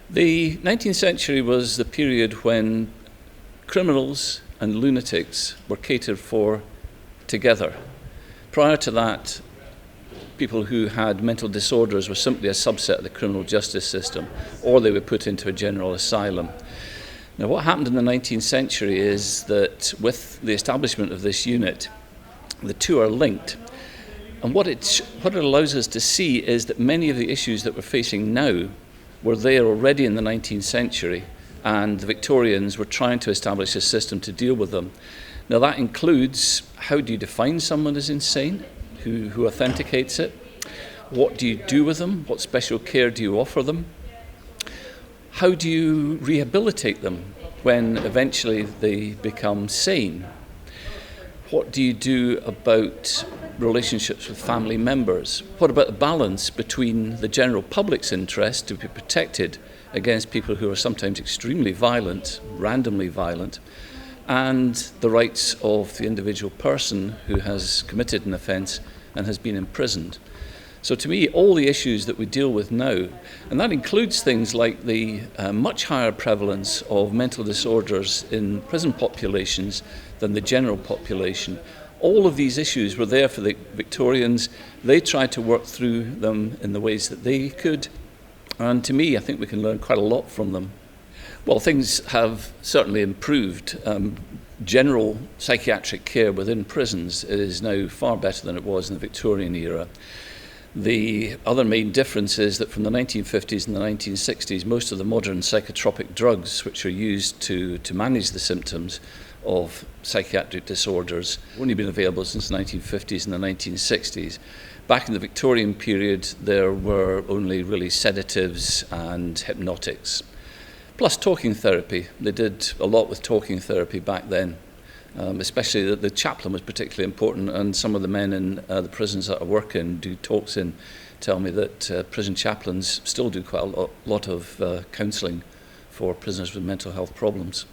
The 19th century was the period when criminals and lunatics were catered for together. Prior to that, people who had mental disorders were simply a subset of the criminal justice system, or they were put into a general asylum. Now, what happened in the 19th century is that with the establishment of this unit, the two are linked. And what it allows us to see is that many of the issues that we're facing now were there already in the 19th century, and the Victorians were trying to establish a system to deal with them. Now, that includes, how do you define someone as insane? Who authenticates it? What do you do with them? What special care do you offer them? How do you rehabilitate them when eventually they become sane? What do you do about relationships with family members? What about the balance between the general public's interest to be protected against people who are sometimes extremely violent, randomly violent, and the rights of the individual person who has committed an offence and has been imprisoned? So to me, all the issues that we deal with now, and that includes things like the much higher prevalence of mental disorders in prison populations than the general population, all of these issues were there for the Victorians. They tried to work through them in the ways that they could, and to me, I think we can learn quite a lot from them. Well, things have certainly improved. General psychiatric care within prisons is now far better than it was in the Victorian era. The other main difference is that from the 1950s and the 1960s, most of the modern psychotropic drugs which are used to manage the symptoms of psychiatric disorders have only been available since the 1950s and the 1960s. Back in the Victorian period, there were only really sedatives and hypnotics, plus talking therapy. They did a lot with talking therapy back then. Especially that the chaplain was particularly important, and some of the men in the prisons that I work in do talks in tell me that prison chaplains still do quite a lot of counselling for prisoners with mental health problems.